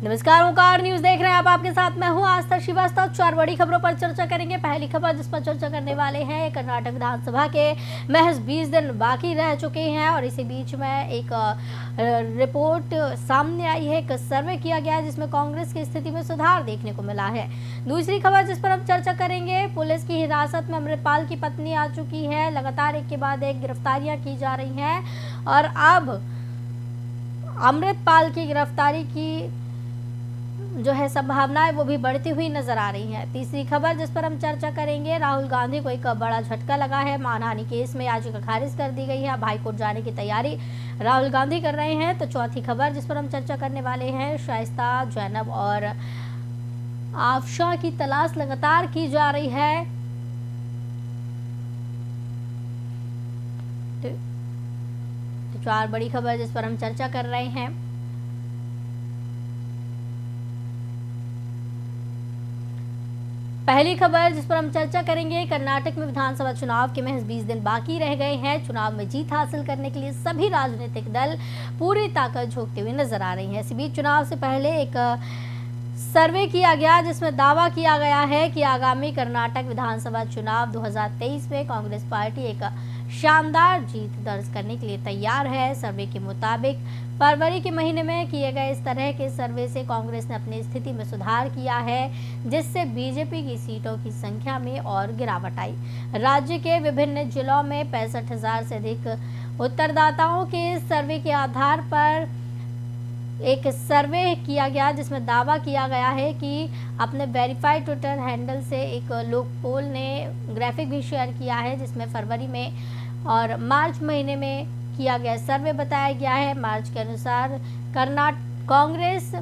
नमस्कार, ओंकार न्यूज देख रहे हैं आप। आपके साथ मैं हूं आस्था श्रीवास्तव। 4 बड़ी खबरों पर चर्चा करेंगे। पहली खबर जिस पर चर्चा करने वाले हैं, कर्नाटक विधानसभा के महज 20 दिन बाकी रह चुके हैं और इसी बीच में एक रिपोर्ट सामने आई है। एक सर्वे किया गया है जिसमें कांग्रेस की स्थिति में सुधार देखने को मिला है। दूसरी खबर जिस पर हम चर्चा करेंगे, पुलिस की हिरासत में अमृतपाल की पत्नी आ चुकी है। लगातार एक के बाद एक गिरफ्तारियां की जा रही हैं और अब अमृतपाल की गिरफ्तारी की जो है संभावनाएं वो भी बढ़ती हुई नजर आ रही हैं। तीसरी खबर जिस पर हम चर्चा करेंगे, राहुल गांधी को एक बड़ा झटका लगा है। मानहानि केस में याचिका खारिज कर दी गई है। अब हाईकोर्ट जाने की तैयारी राहुल गांधी कर रहे हैं। तो चौथी खबर जिस पर हम चर्चा करने वाले हैं, शाइस्ता, जैनब और आफशा की तलाश लगातार की जा रही है। तो 4 बड़ी खबर जिस पर हम चर्चा कर रहे हैं। पहली खबर जिस पर हम चर्चा करेंगे, कर्नाटक में विधानसभा चुनाव के महज 20 दिन बाकी रह गए हैं। चुनाव में जीत हासिल करने के लिए सभी राजनीतिक दल पूरी ताकत झोंकते हुए नजर आ रही हैं। इसी बीच चुनाव से पहले एक सर्वे किया गया जिसमें दावा किया गया है कि आगामी कर्नाटक विधानसभा चुनाव 2023 में कांग्रेस पार्टी एक शानदार जीत दर्ज करने के लिए तैयार है। सर्वे के मुताबिक फरवरी के महीने में किए गए इस तरह के सर्वे से कांग्रेस ने अपनी स्थिति में सुधार किया है, जिससे बीजेपी की सीटों की संख्या में और गिरावट आई। राज्य के विभिन्न जिलों में 65,000 से अधिक उत्तरदाताओं के सर्वे के आधार पर एक सर्वे किया गया जिसमें दावा किया गया है कि अपने वेरीफाइड ट्विटर हैंडल से एक लोक पोल ने ग्राफिक भी शेयर किया है जिसमें फरवरी में और मार्च महीने में किया गया सर्वे बताया गया है। मार्च के अनुसार कांग्रेस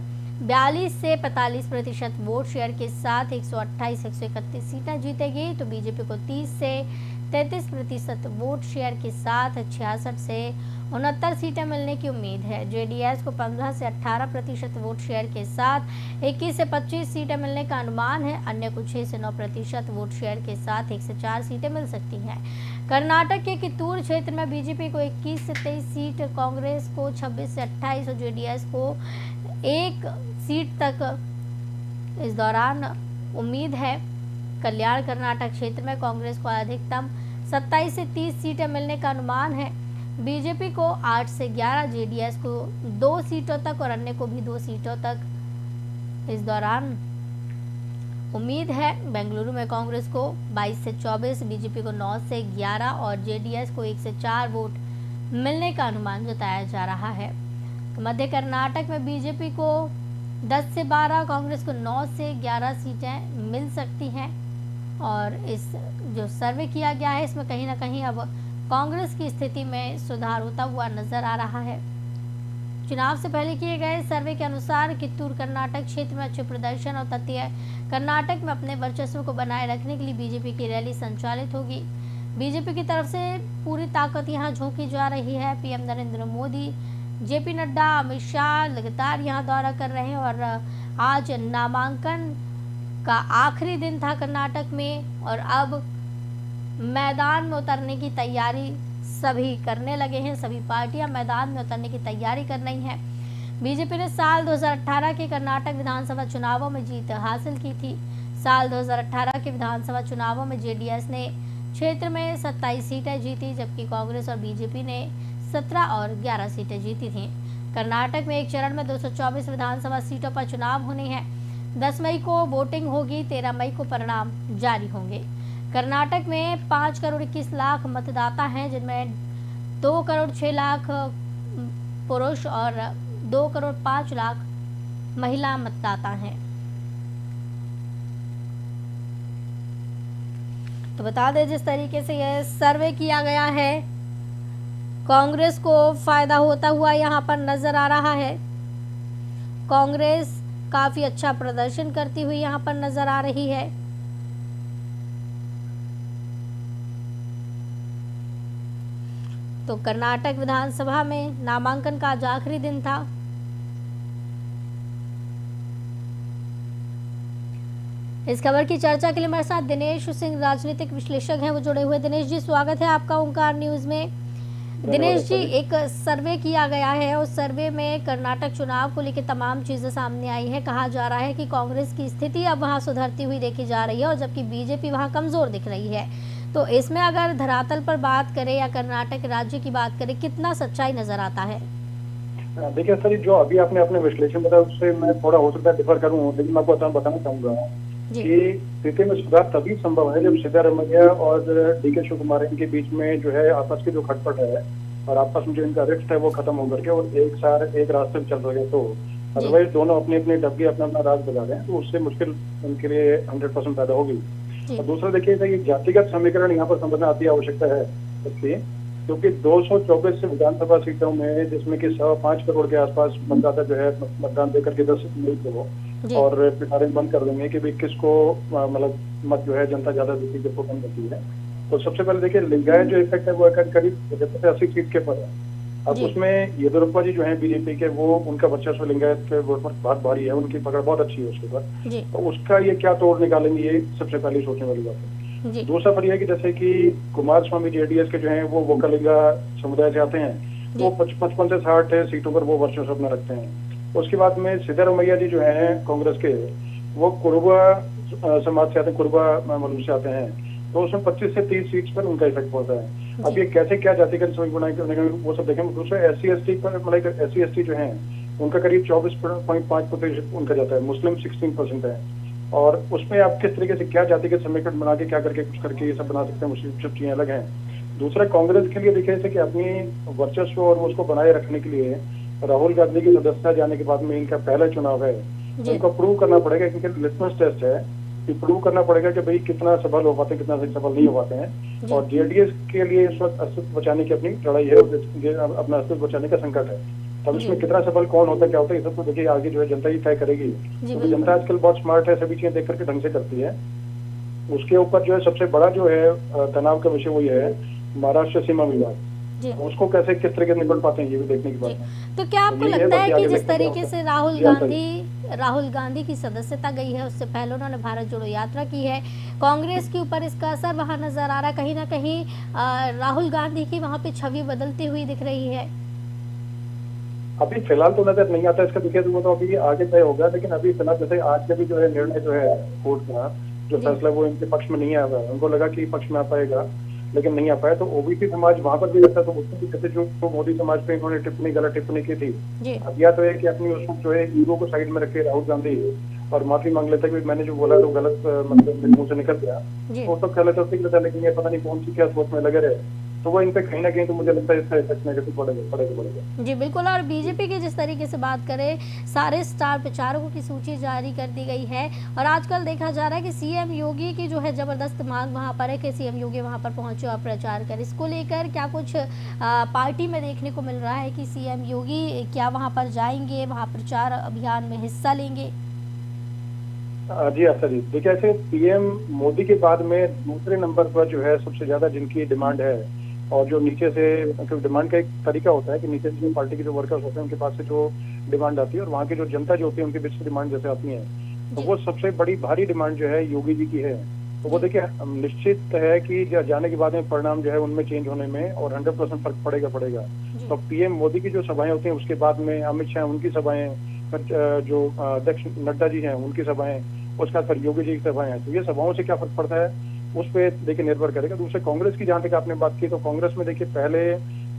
42 से 45% वोट शेयर के साथ 128-131 सीटें जीतेगी, तो बीजेपी को 30 से 33% वोट शेयर के साथ 66 से 69 सीटें मिलने की उम्मीद है। जेडीएस को 15 से 18% वोट शेयर के साथ 21 से 25 सीटें मिलने का अनुमान है। अन्य को 6 से 9% वोट शेयर के साथ 1 से 4 सीटें मिल सकती हैं। कर्नाटक के कित्तूर क्षेत्र में बीजेपी को 21 से 23 सीट, कांग्रेस को 26 से 28 और जेडीएस को 1 सीट तक इस दौरान उम्मीद है। कल्याण कर्नाटक क्षेत्र में कांग्रेस को अधिकतम 27 से 30 सीटें मिलने का अनुमान है। बीजेपी को 8 से 11, जेडीएस को 2 सीटों तक और अन्य को भी 2 सीटों तक इस दौरान उम्मीद है। बेंगलुरु में कांग्रेस को 22 से 24, बीजेपी को 9 से 11 और जेडीएस को 1 से 4 वोट मिलने का अनुमान जताया जा रहा है। मध्य कर्नाटक में बीजेपी को 10 से 12, कांग्रेस को 9 से 11 सीटें मिल सकती हैं और इस जो सर्वे किया गया है इसमें कहीं ना कहीं अब कांग्रेस की स्थिति में सुधार होता हुआ नजर आ रहा है। चुनाव से पहले किए गए सर्वे के अनुसार कित्तूर कर्नाटक क्षेत्र में अच्छे प्रदर्शन और तटीय कर्नाटक में अपने वर्चस्व को बनाए रखने के लिए बीजेपी की रैली संचालित होगी। बीजेपी की तरफ से पूरी ताकत यहां झोंकी जा रही है। पीएम नरेंद्र मोदी, जेपी नड्डा, अमित शाह लगातार यहां दौरा कर रहे हैं और आज नामांकन का आखिरी दिन था कर्नाटक में और अब मैदान में उतरने की तैयारी सभी करने लगे हैं। सभी पार्टियां मैदान में उतरने की तैयारी कर रही हैं। बीजेपी ने साल 2018 के कर्नाटक विधानसभा चुनावों में जीत हासिल की थी। साल 2018 के विधानसभा चुनावों में जेडीएस ने क्षेत्र में 27 सीटें जीती, जबकि कांग्रेस और बीजेपी ने 17 और 11 सीटें जीती थीं। कर्नाटक में एक चरण में 224 विधानसभा सीटों पर चुनाव होने हैं। 10 मई को वोटिंग होगी, 13 मई को परिणाम जारी होंगे। कर्नाटक में 5 करोड़ 21 लाख मतदाता हैं, जिनमें 2 करोड़ 6 लाख पुरुष और 2 करोड़ 5 लाख महिला मतदाता हैं। तो बता दें, जिस तरीके से यह सर्वे किया गया है, कांग्रेस को फायदा होता हुआ यहां पर नजर आ रहा है। कांग्रेस काफी अच्छा प्रदर्शन करती हुई यहां पर नजर आ रही है। तो कर्नाटक विधानसभा में नामांकन का आज आखिरी दिन था। इस खबर की चर्चा के लिए हमारे साथ दिनेश सिंह राजनीतिक विश्लेषक हैं, वो जुड़े हुए। दिनेश जी, स्वागत है आपका ओंकार न्यूज में। दिनेश जी, एक सर्वे किया गया है, उस सर्वे में कर्नाटक चुनाव को लेकर तमाम चीजें सामने आई है। कहा जा रहा है कि कांग्रेस की स्थिति अब वहां सुधरती हुई देखी जा रही है और जबकि बीजेपी वहां कमजोर दिख रही है। तो इसमें अगर धरातल पर बात करें या कर्नाटक राज्य की बात करें, कितना सच्चाई नजर आता है? देखिए सर, जो अभी आपने अपने विश्लेषण बताया उससे मैं थोड़ा हो सकता है डिफर करूँ, लेकिन मैं आपको बताना चाहूंगा कि स्थिति में सुधार तभी संभव है जब सिद्धारमैया और डीके शिव कुमार इनके बीच में जो है आपस की जो खटपट है और आपस में जो इनका रिश्ता है वो खत्म होकर के और एक साथ एक रास्ते में चल रहे हैं। तो अदरवाइज दोनों अपने अपने डब्बे अपना अपना राज बजा रहे हैं, तो उससे मुश्किल उनके लिए 100% पैदा होगी। और दूसरा देखिएगा, ये जातिगत समीकरण यहाँ पर समझना अति आवश्यकता है इसलिए क्योंकि 224 विधानसभा सीटों में जिसमें कि 5.25 करोड़ के आसपास मतदाता जो है मतदान देकर के 10 मई को और पिटारे बंद कर देंगे कि भाई किसको मतलब मत जो है जनता ज्यादा देती किसको कम देती है। तो सबसे पहले देखिए, लिंगायत जो इफेक्ट है वो करीब 75 से 80 सीट के पर है। अब उसमें येदियुरप्पा जी जो है बीजेपी के, वो उनका वर्चस्व लिंगायत के वोट पर बहुत भारी है, उनकी पकड़ बहुत अच्छी है उसके ऊपर। तो उसका ये क्या तोड़ निकालेंगे, ये सबसे पहले सोचने वाली बात है। दूसरा पर यह है कि जैसे कि कुमार स्वामी जेडीएस के जो है वो वोकलिंगा समुदाय से आते हैं, वो 55 से 60 सीटों पर वो वर्चस्व अपना रखते हैं। उसके बाद में सिद्धारमैया जी जो है कांग्रेस के, वो कुरुबा समाज से आते हैं, कुरुबा मलूम से आते हैं, तो उसमें 25 से 30 सीट्स पर उनका इफेक्ट पड़ता है। अब ये कैसे क्या जातिगत समीकरण वो सब देखेंगे। दूसरा SC/ST पर मतलब SC/ST जो है उनका करीब 24.5% उनका जाता है, मुस्लिम 16% है। और उसमें आप किस तरीके से क्या जातिगत समीकरण बना के क्या करके कुछ करके ये सब बना सकते हैं, मुस्लिम सब चीजें अलग हैं। दूसरा, कांग्रेस के लिए देखिए जैसे कि अपनी वर्चस्व और उसको बनाए रखने के लिए राहुल गांधी की सदस्यता जाने के बाद में इनका पहला चुनाव है, उनको प्रूव करना पड़ेगा, क्योंकि लिटमस टेस्ट है कि प्रूव करना पड़ेगा कि भाई कितना सफल हो पाते हैं, कितना सफल नहीं हो पाते हैं। और जेडीएस के लिए इस वक्त अस्तित्व बचाने की अपनी लड़ाई है, अपना अस्तित्व बचाने का संकट है। तब इसमें कितना सफल कौन होता है, क्या होता है, ये सब तो देखिए आगे जो है जनता ही तय करेगी। क्योंकि जनता आजकल बहुत स्मार्ट है, सभी चीजें देख करके ढंग से करती है। उसके ऊपर जो है सबसे बड़ा जो है तनाव का विषय वो ये है महाराष्ट्र सीमा विवाद, उसको कैसे किस तरीके से निपट पाते हैं ये भी देखने की बात है। तो क्या आपको लगता है कि जिस तरीके से राहुल गांधी की सदस्यता गई है, उससे पहले उन्होंने भारत जोड़ो यात्रा की है, कांग्रेस के ऊपर इसका असर वहां नजर आ रहा है, कहीं ना कहीं राहुल गांधी की वहां पे छवि बदलती हुई दिख रही है? अभी फिलहाल तो नजर नहीं आता इसका, देखिए तो अभी आगे तय होगा। लेकिन अभी फिलहाल जैसे आज का भी जो है निर्णय जो है कोर्ट का जो फैसला वो इनके पक्ष में नहीं आया है, उनको लगा कि पक्ष में आ पाएगा लेकिन नहीं आ पाया। तो ओबीसी समाज वहां पर भी लगता है, तो उसमें भी जैसे जो मोदी समाज पे इन्होंने गलत टिप्पणी की थी, अब या तो है कि अपनी उसको जो है ईगो को साइड में रखे राहुल गांधी और माफी मांग लेता कि मैंने जो बोला तो गलत मतलब मुंह से निकल गया, तो सब गलत होता है। लेकिन ये पता नहीं कौन सी क्या सोच में लगे रहे, तो वो इन पे कहीं ना कहीं तो मुझे लगता है इसका इफेक्ट नेगेटिव पड़ेगा। जी बिल्कुल। और बीजेपी की जिस तरीके से बात करें, सारे स्टार प्रचारकों की सूची जारी कर दी गई है और आजकल देखा जा रहा है कि सीएम योगी की जो है जबरदस्त मांग वहां पर है कि सीएम योगी वहां पर पहुंचे और प्रचार करें। इसको लेकर क्या कुछ पार्टी में देखने को मिल रहा है कि सीएम योगी क्या वहां पर जाएंगे, वहां प्रचार अभियान में हिस्सा लेंगे? जी अच्छा जी, देखिए ऐसे पीएम मोदी के बाद में दूसरे नंबर पर जो है सबसे ज्यादा जिनकी डिमांड है, और जो नीचे से डिमांड का एक तरीका होता है कि नीचे से पार्टी के जो वर्कर्स होते हैं उनके पास से जो डिमांड आती है और वहाँ की जो जनता जो होती है उनके बीच की डिमांड जैसे आती है, तो वो सबसे बड़ी भारी डिमांड जो है योगी जी की है। तो वो देखिए निश्चित है कि जाने के बाद में परिणाम जो है उनमें चेंज होने में और 100% फर्क पड़ेगा। तो पीएम मोदी की जो सभाएं होती हैं, उसके बाद में अमित शाह उनकी सभाएं, जो अध्यक्ष नड्डा जी हैं उनकी सभाएं, उसका फिर योगी जी की सभाएं हैं, तो ये सभाओं से क्या फर्क पड़ता है उस पर देखिए निर्भर करेगा। दूसरे कांग्रेस की जहां तक आपने बात की, तो कांग्रेस में देखिए पहले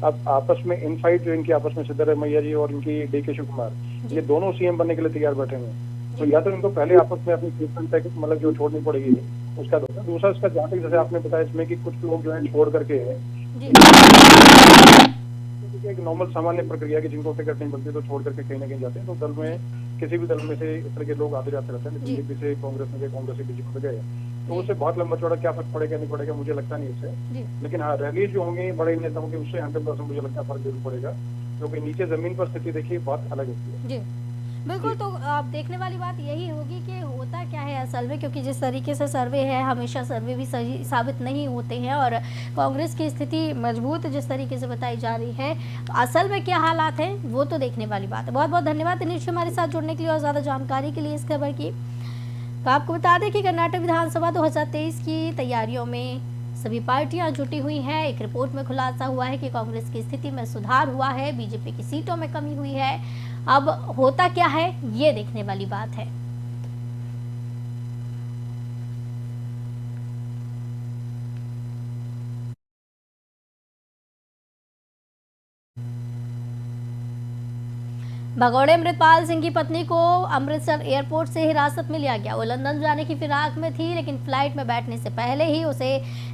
अब आपस में इनफाइट जो इनकी आपस में सिद्धारमैया जी और इनकी डीके शिव कुमार, ये दोनों सीएम बनने के लिए तैयार बैठे हुए हैं। तो या तो इनको पहले आपस में अपनी सीट मतलब जो छोड़नी पड़ेगी उसका दूसरा इसका जहाँ तक जैसे आपने बताया इसमें कि कुछ लोग जो है छोड़ करके एक नॉर्मल सामान्य प्रक्रिया की जिनको टिकट नहीं बनती तो छोड़ करके कहीं ना कहीं जाते हैं। तो दल में किसी भी दल में से इस तरह के लोग आते जाते रहते हैं, बीजेपी से कांग्रेस में गए, कांग्रेस से बीजेपी में गए, तो उससे बहुत लंबा चौड़ा क्या फर्क पड़ेगा नहीं पड़ेगा मुझे लगता नहीं उससे। लेकिन हाँ, रैली जो होंगी बड़े नेताओं की उससे 100% मुझे लगता है फर्क जरूर पड़ेगा, क्योंकि नीचे जमीन पर स्थिति देखिए बहुत अलग होती है। बिल्कुल। तो आप देखने वाली बात यही होगी कि होता क्या है असल में, क्योंकि जिस तरीके से सर्वे है, हमेशा सर्वे भी सही साबित नहीं होते हैं और कांग्रेस की स्थिति मजबूत जिस तरीके से बताई जा रही है, तो असल में क्या हालात हैं वो तो देखने वाली बात है। बहुत बहुत धन्यवाद दिनेश हमारे साथ जुड़ने के लिए और ज़्यादा जानकारी के लिए इस खबर की। तो आपको बता दें कि कर्नाटक विधानसभा 2023 की तैयारियों में सभी पार्टियां जुटी हुई हैं। एक रिपोर्ट में खुलासा हुआ है कि कांग्रेस की स्थिति में सुधार हुआ है, बीजेपी की सीटों में कमी हुई है। अब होता क्या है ये देखने वाली बात है। भगौड़े अमृतपाल सिंह की पत्नी को अमृतसर एयरपोर्ट से हिरासत में लिया गया। वो लंदन जाने की फिराक में थी, लेकिन फ्लाइट में बैठने से पहले ही उसे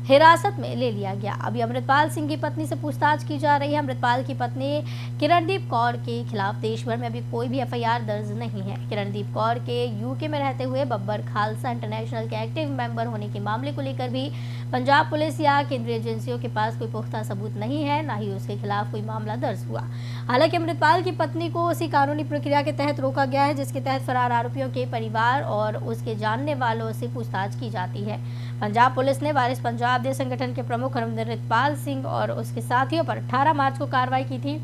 हिरासत में ले लिया गया। अभी अमृतपाल सिंह की पत्नी से पूछताछ की जा रही है। अमृतपाल की पत्नी किरणदीप कौर के खिलाफ देश भर में अभी कोई भी एफआईआर दर्ज नहीं है। किरणदीप कौर के यूके में रहते हुए बब्बर खालसा इंटरनेशनल के एक्टिव मेंबर होने के मामले को लेकर भी पंजाब पुलिस या केंद्रीय एजेंसियों के पास कोई पुख्ता सबूत नहीं है, ना ही उसके खिलाफ कोई मामला दर्ज हुआ। हालांकि अमृतपाल की पत्नी को उसी कानूनी प्रक्रिया के तहत रोका गया है, जिसके तहत फरार आरोपियों के परिवार और उसके जानने वालों से पूछताछ की जाती है। पंजाब पुलिस ने वारिस पंजाब दे संगठन के प्रमुख अमृतपाल सिंह और उसके साथियों पर 18 मार्च को कार्रवाई की थी।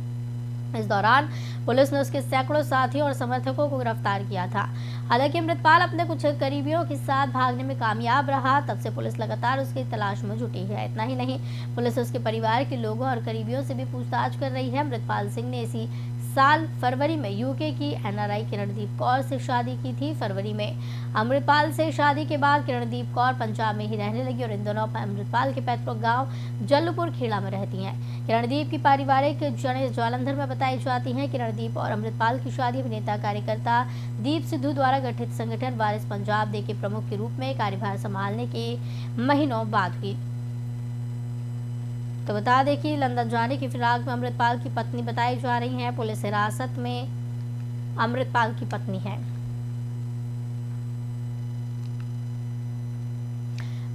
इस दौरान पुलिस ने उसके सैकड़ों साथियों और समर्थकों को गिरफ्तार किया था। हालांकि अमृतपाल अपने कुछ करीबियों के साथ भागने में कामयाब रहा, तब से पुलिस लगातार उसकी तलाश में जुटी है। इतना ही नहीं, पुलिस उसके परिवार के लोगों और करीबियों से भी पूछताछ कर रही है। अमृतपाल सिंह ने इसी साल फरवरी में यूके की एनआरआई किरणदीप कौर से शादी की थी। फरवरी में अमृतपाल से शादी के बाद किरणदीप कौर पंजाब में ही रहने लगी और इन दोनों अमृतपाल के पैतृक गांव जल्लूपुर खेड़ा में रहती हैं। किरणदीप की पारिवारिक जड़ें जालंधर में बताई जाती हैं। किरणदीप और अमृतपाल की शादी अभिनेता कार्यकर्ता दीप सिद्धू द्वारा गठित संगठन वारिस पंजाब दे के प्रमुख के रूप में कार्यभार संभालने के महीनों बाद हुई। तो बता दें कि लंदन जाने की फिराक में अमृतपाल की पत्नी बताई जा रही है। पुलिस हिरासत में अमृतपाल की पत्नी है।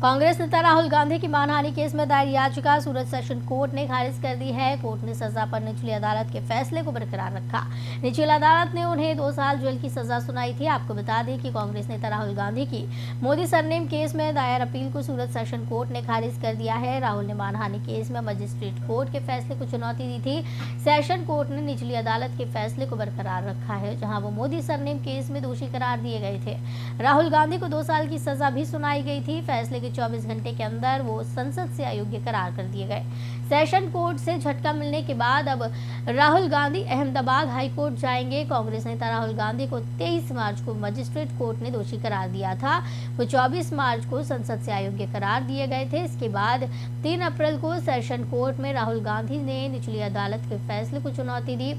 कांग्रेस नेता राहुल गांधी की मानहानि केस में दायर याचिका सूरत सेशन कोर्ट ने खारिज कर दी है। कोर्ट ने सजा पर निचली अदालत के फैसले को बरकरार रखा। निचली अदालत ने उन्हें 2 साल जेल की सजा सुनाई थी। आपको बता दें कि कांग्रेस नेता राहुल गांधी की मोदी सरनेम केस में दायर अपील को सूरत सेशन कोर्ट ने खारिज कर दिया है। राहुल ने मानहानि केस में मजिस्ट्रेट कोर्ट के फैसले को चुनौती दी थी। सेशन कोर्ट ने निचली अदालत के फैसले को बरकरार रखा है, जहाँ वो मोदी सरनेम केस में दोषी करार दिए गए थे। राहुल गांधी को 2 साल की सजा भी सुनाई गई थी। फैसले 24 घंटे के अंदर वो संसद से अयोग्य करार कर दिए गए। सेशन कोर्ट से झटका मिलने के बाद अब राहुल गांधी अहमदाबाद हाई कोर्ट जाएंगे। कांग्रेस नेता राहुल गांधी को 23 मार्च को मजिस्ट्रेट कोर्ट ने दोषी करार दिया था। वो 24 मार्च को संसद से अयोग्य करार दिए गए थे। इसके बाद 3 अप्रैल को सेशन कोर्ट में राहुल गांधी ने निचली अदालत के फैसले को चुनौती दी।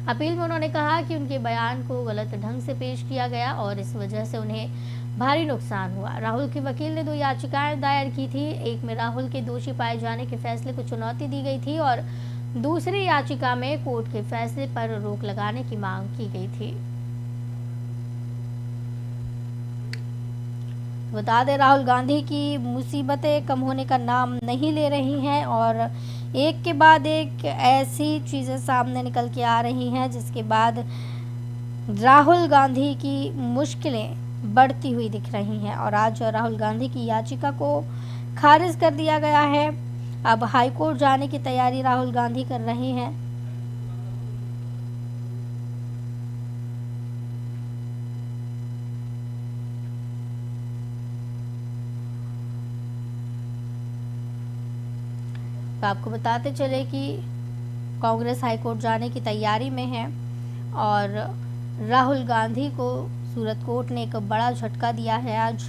अपील में उन्होंने कहा कि उनके बयान को गलत ढंग से पेश किया गया और इस वजह से उन्हें भारी नुकसान हुआ। राहुल के वकील ने 2 याचिकाएं दायर की थी। एक में राहुल के दोषी पाए जाने के फैसले को चुनौती दी गई थी और दूसरी याचिका में कोर्ट के फैसले पर रोक लगाने की मांग की गई थी। बता दें, राहुल गांधी की मुसीबतें कम होने का नाम नहीं ले रही हैं और एक के बाद एक ऐसी चीज़ें सामने निकल के आ रही हैं, जिसके बाद राहुल गांधी की मुश्किलें बढ़ती हुई दिख रही हैं। और आज राहुल गांधी की याचिका को खारिज कर दिया गया है। अब हाई कोर्ट जाने की तैयारी राहुल गांधी कर रहे हैं। तो आपको बताते चले कि कांग्रेस हाई कोर्ट जाने की तैयारी में है और राहुल गांधी को सूरत कोर्ट ने एक बड़ा झटका दिया है। आज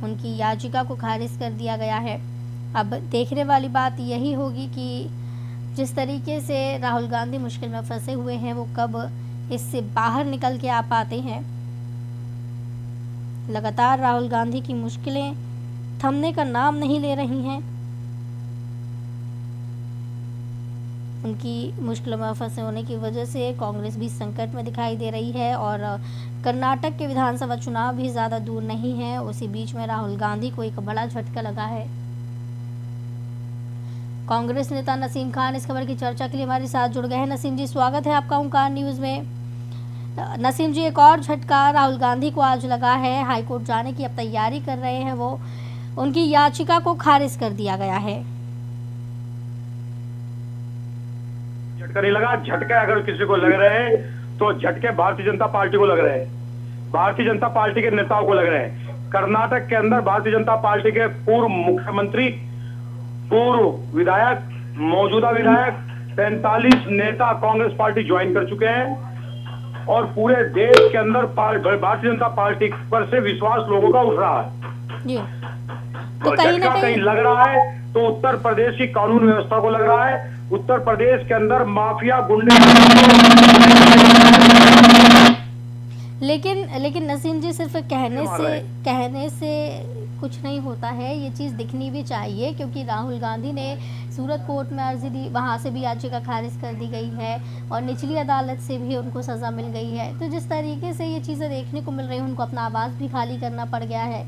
उनकी याचिका को खारिज कर दिया गया है। अब देखने वाली बात यही होगी कि जिस तरीके से राहुल गांधी मुश्किल में फंसे हुए हैं, वो कब इससे बाहर निकल के आ पाते हैं। लगातार राहुल गांधी की मुश्किलें थमने का नाम नहीं ले रही हैं। उनकी मुश्किलों में फंसे होने की वजह से कांग्रेस भी संकट में दिखाई दे रही है और कर्नाटक के विधानसभा चुनाव भी ज़्यादा दूर नहीं है। उसी बीच में राहुल गांधी को एक बड़ा झटका लगा है। कांग्रेस नेता नसीम खान इस खबर की चर्चा के लिए हमारे साथ जुड़ गए हैं। नसीम जी, स्वागत है आपका ओंकार न्यूज़ में। नसीम जी, एक और झटका राहुल गांधी को आज लगा है। हाईकोर्ट जाने की अब तैयारी कर रहे हैं वो, उनकी याचिका को खारिज कर दिया गया है। झटका नहीं लगा, झटके अगर किसी को लग रहे हैं तो झटके भारतीय जनता पार्टी को लग रहे हैं, भारतीय जनता पार्टी के नेताओं को लग रहे हैं। कर्नाटक के अंदर भारतीय जनता पार्टी के पूर्व मुख्यमंत्री पूर्व विधायक, मौजूदा विधायक, 45 नेता कांग्रेस पार्टी ज्वाइन कर चुके हैं और पूरे देश के अंदर भारतीय जनता पार्टी पर से विश्वास लोगों का उठ रहा है जी। तो कहीं ना कहीं लग रहा है तो उत्तर प्रदेश की कानून व्यवस्था को लग रहा है, उत्तर प्रदेश के अंदर माफिया गुंडे। लेकिन नसीम जी, सिर्फ कहने से कुछ नहीं होता है, ये चीज़ दिखनी भी चाहिए, क्योंकि राहुल गांधी ने सूरत कोर्ट में अर्जी दी, वहाँ से भी याचिका खारिज कर दी गई है और निचली अदालत से भी उनको सज़ा मिल गई है। तो जिस तरीके से ये चीज़ें देखने को मिल रही हैं, उनको अपना आवास भी खाली करना पड़ गया है,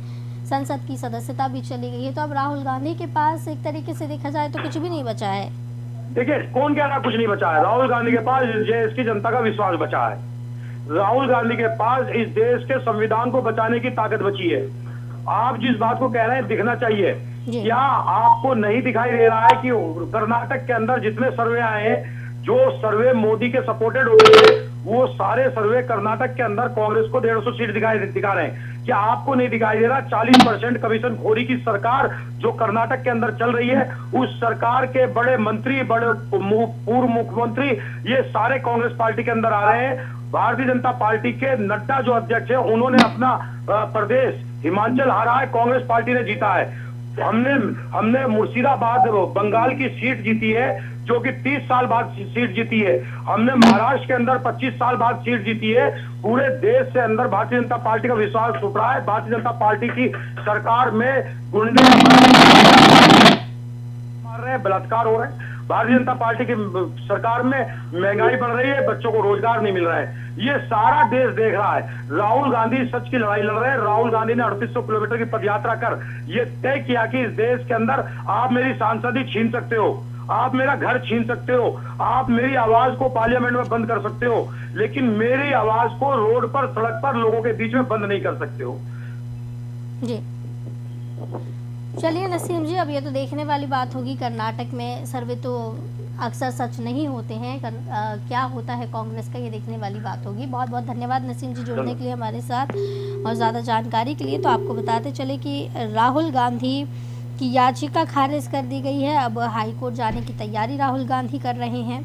संसद की सदस्यता भी चली गई है, तो अब राहुल गांधी के पास एक तरीके से देखा जाए तो कुछ भी नहीं बचा है। देखिए, कौन कह रहा कुछ नहीं बचा है? राहुल गांधी के पास देश की जनता का विश्वास बचा है। राहुल गांधी के पास इस देश के संविधान को बचाने की ताकत बची है। आप जिस बात को कह रहे हैं दिखना चाहिए, क्या आपको नहीं दिखाई दे रहा है कि कर्नाटक के अंदर जितने सर्वे आए हैं, जो सर्वे मोदी के सपोर्टेड होते हैं, वो सारे सर्वे कर्नाटक के अंदर कांग्रेस को 150 सीट दिखा रहे हैं। क्या आपको नहीं दिखाई दे रहा 40% कमीशन खोरी की सरकार जो कर्नाटक के अंदर चल रही है, उस सरकार के बड़े मंत्री, बड़े पूर्व मुख्यमंत्री, ये सारे कांग्रेस पार्टी के अंदर आ रहे हैं। भारतीय जनता पार्टी के नड्डा जो अध्यक्ष है, उन्होंने अपना प्रदेश हिमाचल हारा है, कांग्रेस पार्टी ने जीता है। हमने मुर्शिदाबाद बंगाल की सीट जीती है, जो कि 30 साल बाद सीट जीती है। हमने महाराष्ट्र के अंदर 25 साल बाद सीट जीती है। पूरे देश से अंदर भारतीय जनता पार्टी का विश्वास उठ रहा है। भारतीय जनता पार्टी की सरकार में गुंडे मार रहे हैं, बलात्कार हो रहे हैं। भारतीय जनता पार्टी की सरकार में महंगाई बढ़ रही है, बच्चों को रोजगार नहीं मिल रहा है। ये सारा देश देख रहा है। राहुल गांधी सच की लड़ाई लड़ रहे हैं। राहुल गांधी ने 3800 किलोमीटर की पदयात्रा कर ये तय किया कि इस देश के अंदर आप मेरी सांसदी छीन सकते हो, आप मेरा घर छीन सकते हो, आप मेरी आवाज को पार्लियामेंट में बंद कर सकते हो, लेकिन मेरी आवाज को रोड पर, सड़क पर, लोगों के बीच में बंद नहीं कर सकते हो। जी चलिए नसीम जी, अब ये तो देखने वाली बात होगी, कर्नाटक में सर्वे तो अक्सर सच नहीं होते हैं, क्या होता है कांग्रेस का, ये देखने वाली बात होगी। बहुत बहुत धन्यवाद नसीम जी जुड़ने के लिए हमारे साथ और ज़्यादा जानकारी के लिए। तो आपको बताते चले कि राहुल गांधी की याचिका खारिज कर दी गई है। अब हाई कोर्ट जाने की तैयारी राहुल गांधी कर रहे हैं।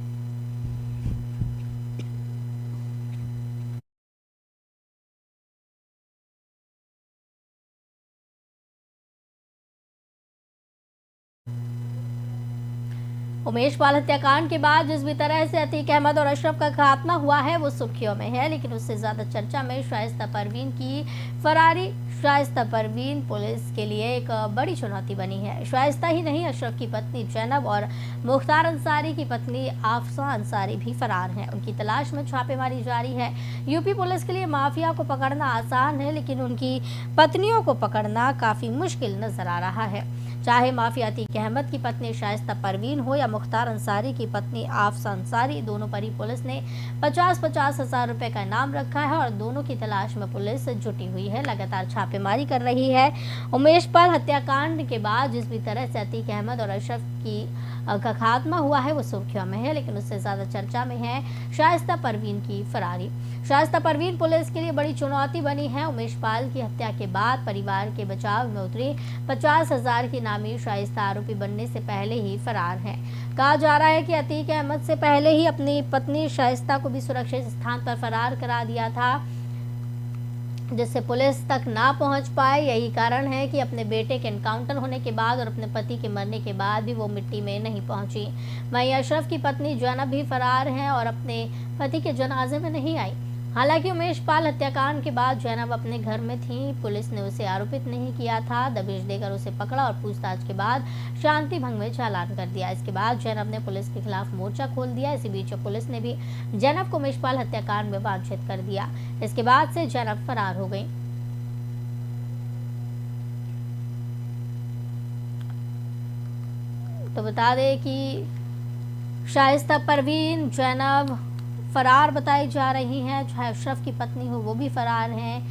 उमेश पाल हत्याकांड के बाद जिस भी तरह से अतीक अहमद और अशरफ का खात्मा हुआ है वो सुर्खियों में है, लेकिन उससे ज्यादा चर्चा में शाइस्ता परवीन की फरारी। शाइस्ता परवीन पुलिस के लिए एक बड़ी चुनौती बनी है। शाइस्ता ही नहीं, अशरफ की पत्नी जैनब और मुख्तार अंसारी की पत्नी आफसा अंसारी भी फरार हैं। उनकी तलाश में छापेमारी जारी है। यूपी पुलिस के लिए माफिया को पकड़ना आसान है, लेकिन उनकी पत्नियों को पकड़ना काफी मुश्किल नजर आ रहा है। चाहे माफिया अतीक अहमद की पत्नी शाइस्ता परवीन हो या मुख्तार अंसारी की पत्नी आफसा अंसारी, दोनों पर ही पुलिस ने 50-50 हजार रुपए का इनाम रखा है और दोनों की तलाश में पुलिस जुटी हुई है, लगातार छापेमारी कर रही है। उमेश पाल हत्याकांड के बाद जिस भी तरह से अतीक अहमद और अशरफ का खात्मा हुआ है वो सुर्खियों में है, लेकिन उससे ज्यादा चर्चा में है शाइस्ता परवीन की फरारी। शाइस्ता परवीन पुलिस के लिए बड़ी चुनौती बनी है। उमेश पाल की हत्या के बाद परिवार के बचाव में उतरी 50,000 की नामी शाइस्ता आरोपी बनने से पहले ही फरार है। कहा जा रहा है कि अतीक अहमद से पहले ही अपनी पत्नी शाइस्ता को भी सुरक्षित स्थान पर फरार करा दिया था, जिससे पुलिस तक ना पहुंच पाए। यही कारण है कि अपने बेटे के एनकाउंटर होने के बाद और अपने पति के मरने के बाद भी वो मिट्टी में नहीं पहुंची। वहीं अशरफ की पत्नी जैनब भी फरार हैं और अपने पति के जनाजे में नहीं आई। हालांकि उमेश पाल हत्याकांड के बाद जैनब अपने घर में थी। पुलिस ने उसे आरोपित नहीं किया था, दबिश देकर उसे पकड़ा और पूछताछ के बाद शांति भंग में चालान कर दिया। इसके बाद जैनब ने पुलिस के खिलाफ मोर्चा खोल दिया। इसी बीच पुलिस ने भी जैनब को उमेश पाल हत्याकांड में वांछित कर दिया। इसके बाद से जैनब फरार हो गई। तो बता दें कि शाइस्ता परवीन, जैनब फरार बताई जा रही हैं। चाहे अशरफ की पत्नी हो वो भी फरार हैं,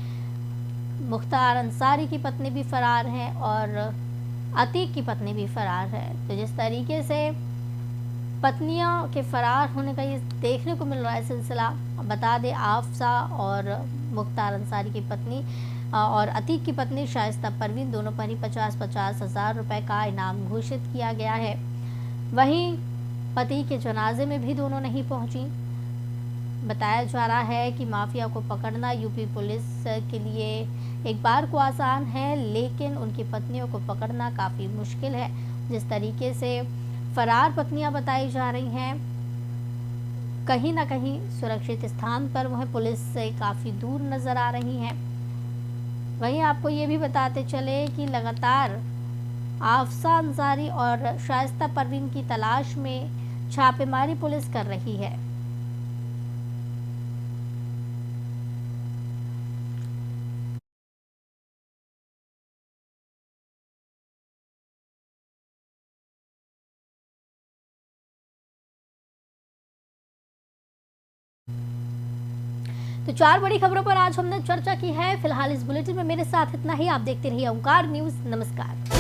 मुख्तार अंसारी की पत्नी भी फरार हैं और अतीक की पत्नी भी फरार है। तो जिस तरीके से पत्नियों के फरार होने का ये देखने को मिल रहा है सिलसिला, बता दें आफसा और मुख्तार अंसारी की पत्नी और अतीक की पत्नी शाइस्ता परवीन, दोनों पर ही 50-50 हज़ार रुपए का इनाम घोषित किया गया है। वहीं पति के जनाजे में भी दोनों नहीं पहुंची। बताया जा रहा है कि माफिया को पकड़ना यूपी पुलिस के लिए एक बार को आसान है, लेकिन उनकी पत्नियों को पकड़ना काफ़ी मुश्किल है। जिस तरीके से फरार पत्नियां बताई जा रही हैं, कहीं ना कहीं सुरक्षित स्थान पर वह पुलिस से काफ़ी दूर नज़र आ रही हैं। वहीं आपको ये भी बताते चले कि लगातार आफसा अंसारी और शाइस्ता परवीन की तलाश में छापेमारी पुलिस कर रही है। तो 4 बड़ी खबरों पर आज हमने चर्चा की है। फिलहाल इस बुलेटिन में मेरे साथ इतना ही। आप देखते रहिए ओंकार न्यूज़। नमस्कार।